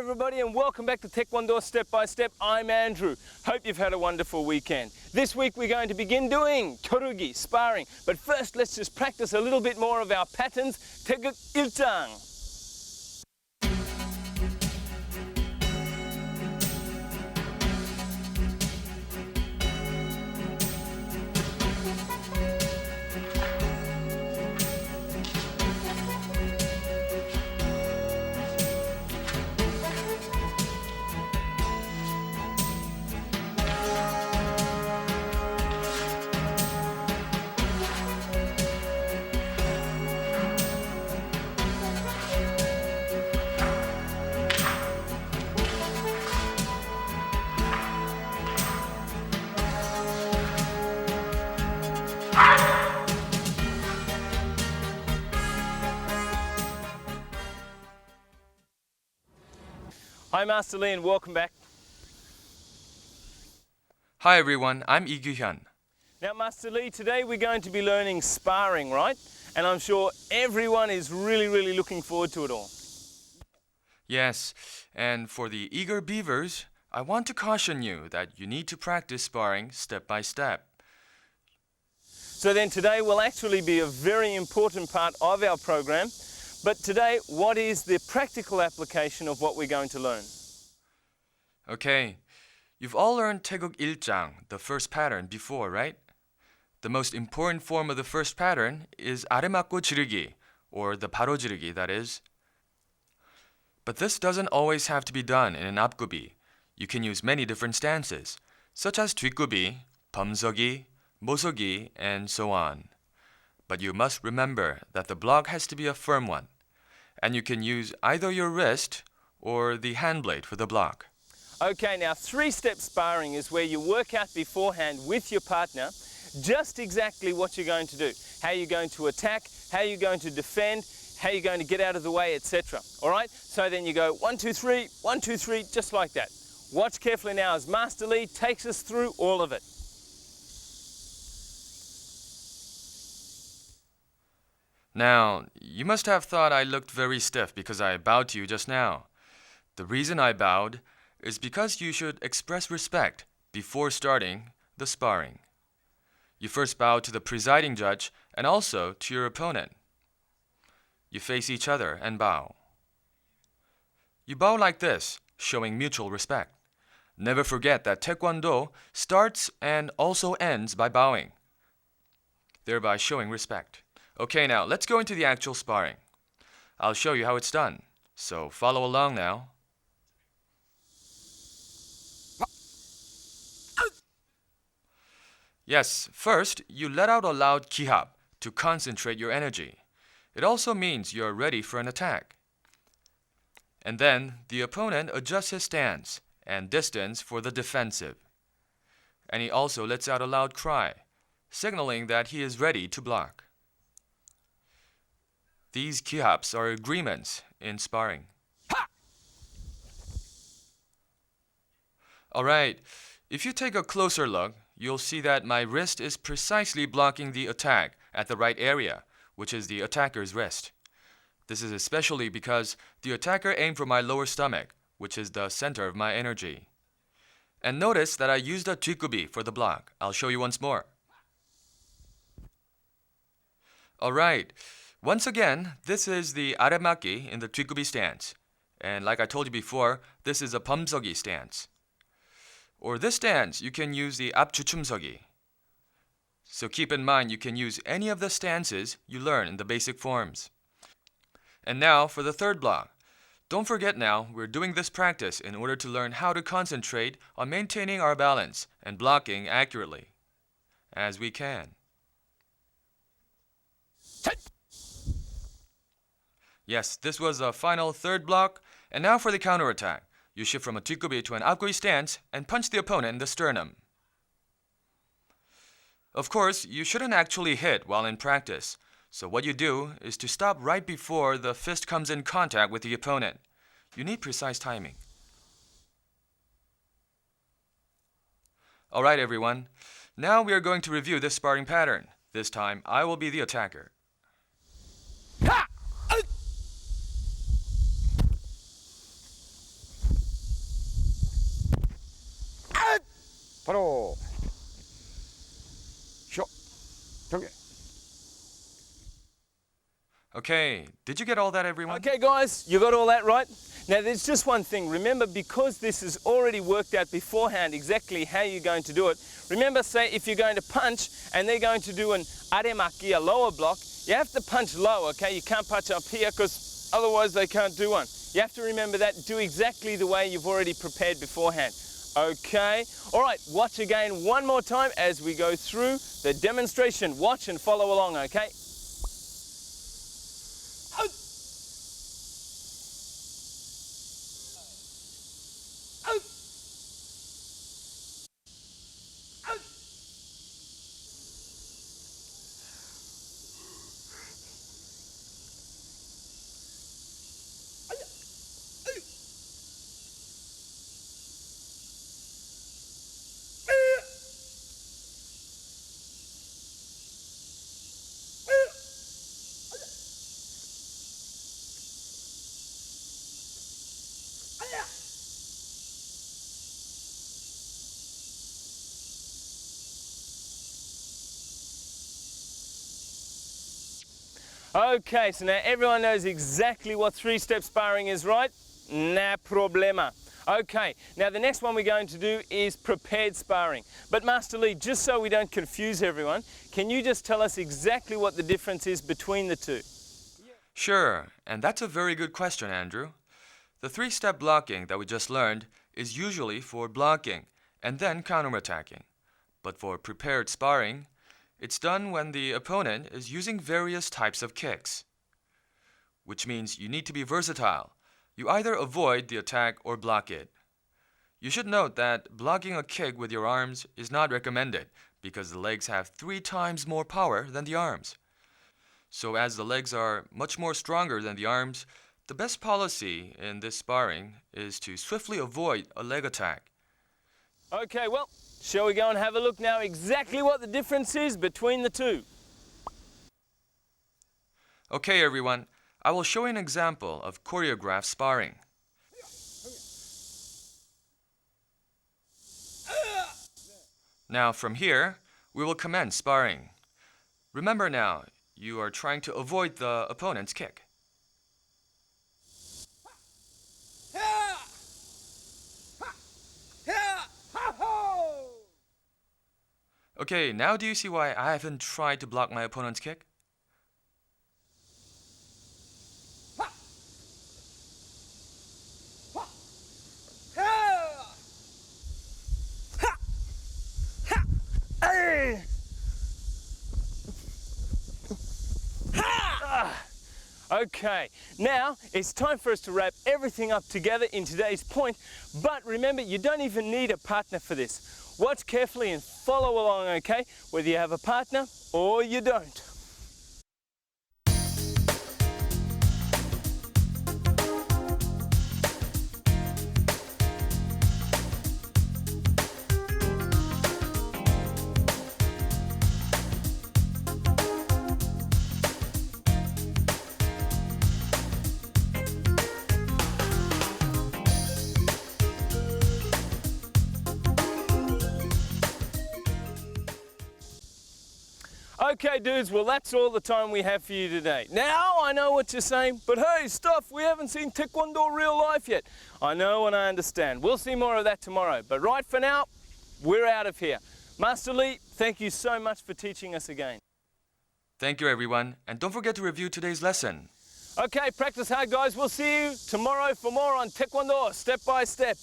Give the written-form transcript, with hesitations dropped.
everybody, and welcome back to Taekwondo Step by Step. I'm Andrew. Hope you've had a wonderful weekend. This week we're going to begin doing Kyorugi, sparring. But first, let's just practice a little bit more of our patterns. Taegeuk Ilchang. Hi Master Lee and welcome back. Hi everyone, I'm Lee Gyuhyun. Now Master Lee, today we're going to be learning sparring, right? And I'm sure everyone is really looking forward to it all. Yes, and for the eager beavers, I want to caution you that you need to practice sparring step by step. So then today will actually be a very important part of our program. But today, what is the practical application of what we're going to learn? Okay, you've all learned Taegeuk Ilchang, the first pattern, before, right? The most important form of the first pattern is 아래맞고 지르기, or the 바로 지르기, that is. But this doesn't always have to be done in an 앞구비. You can use many different stances, such as 뒷구비, 범서기, 모서기, and so on. But you must remember that the block has to be a firm one, and you can use either your wrist or the hand blade for the block. Okay, now three-step sparring is where you work out beforehand with your partner just exactly what you're going to do, how you're going to attack, how you're going to defend, how you're going to get out of the way, etc. All right, so then you go 1, 2, 3, 1, 2, 3, just like that. Watch carefully now as Master Lee takes us through all of it. Now, you must have thought I looked very stiff because I bowed to you just now. The reason I bowed is because you should express respect before starting the sparring. You first bow to the presiding judge and also to your opponent. You face each other and bow. You bow like this, showing mutual respect. Never forget that Taekwondo starts and also ends by bowing, thereby showing respect. Okay, now let's go into the actual sparring. I'll show you how it's done, so follow along now. Yes, first, you let out a loud kihap to concentrate your energy. It also means you're ready for an attack. And then, the opponent adjusts his stance and distance for the defensive. And he also lets out a loud cry, signaling that he is ready to block. These kihaps are agreements in sparring. Alright, if you take a closer look, you'll see that my wrist is precisely blocking the attack at the right area, which is the attacker's wrist. This is especially because the attacker aimed for my lower stomach, which is the center of my energy. And notice that I used a chikubi for the block. I'll show you once more. Alright. Once again, this is the Are-makki in the Chikubi Stance. And like I told you before, this is a 범서기 stance. Or this stance, you can use the 앞주춤서기. So keep in mind you can use any of the stances you learn in the basic forms. And now for the third block. Don't forget now, we're doing this practice in order to learn how to concentrate on maintaining our balance and blocking accurately, as we can. Yes, this was the final third block, and now for the counterattack. You shift from a chikubi to an 앞구비 stance and punch the opponent in the sternum. Of course, you shouldn't actually hit while in practice, so what you do is to stop right before the fist comes in contact with the opponent. You need precise timing. Alright everyone, now we are going to review this sparring pattern. This time, I will be the attacker. Okay, did you get all that, everyone? Okay, guys, you got all that right? Now, there's just one thing. Remember, because this is already worked out beforehand exactly how you're going to do it, remember, say, if you're going to punch and they're going to do an Are-makki, a lower block, you have to punch low, okay? You can't punch up here because otherwise they can't do one. You have to remember that. Do exactly the way you've already prepared beforehand. Okay? All right, watch again one more time as we go through the demonstration. Watch and follow along, okay? Okay, so now everyone knows exactly what three-step sparring is, right? No problema. Okay, now the next one we're going to do is prepared sparring. But Master Lee, just so we don't confuse everyone, can you just tell us exactly what the difference is between the two? Sure, and that's a very good question, Andrew. The three-step blocking that we just learned is usually for blocking and then counterattacking. But for prepared sparring, it's done when the opponent is using various types of kicks, which means you need to be versatile. You either avoid the attack or block it. You should note that blocking a kick with your arms is not recommended because the legs have 3 times more power than the arms. So as the legs are much more stronger than the arms, the best policy in this sparring is to swiftly avoid a leg attack. Okay, well, shall we go and have a look now exactly what the difference is between the two? Okay, everyone, I will show you an example of choreographed sparring. Now, from here, we will commence sparring. Remember now, you are trying to avoid the opponent's kick. Okay, now do you see why I haven't tried to block my opponent's kick? Okay, now it's time for us to wrap everything up together in today's point, but remember, you don't even need a partner for this. Watch carefully and follow along, okay? Whether you have a partner or you don't. Okay, dudes, well, that's all the time we have for you today. Now, I know what you're saying, but hey, stuff, we haven't seen Taekwondo real life yet. I know and I understand. We'll see more of that tomorrow. But right for now, we're out of here. Master Lee, thank you so much for teaching us again. Thank you, everyone, and don't forget to review today's lesson. Okay, practice hard, guys. We'll see you tomorrow for more on Taekwondo, step by step.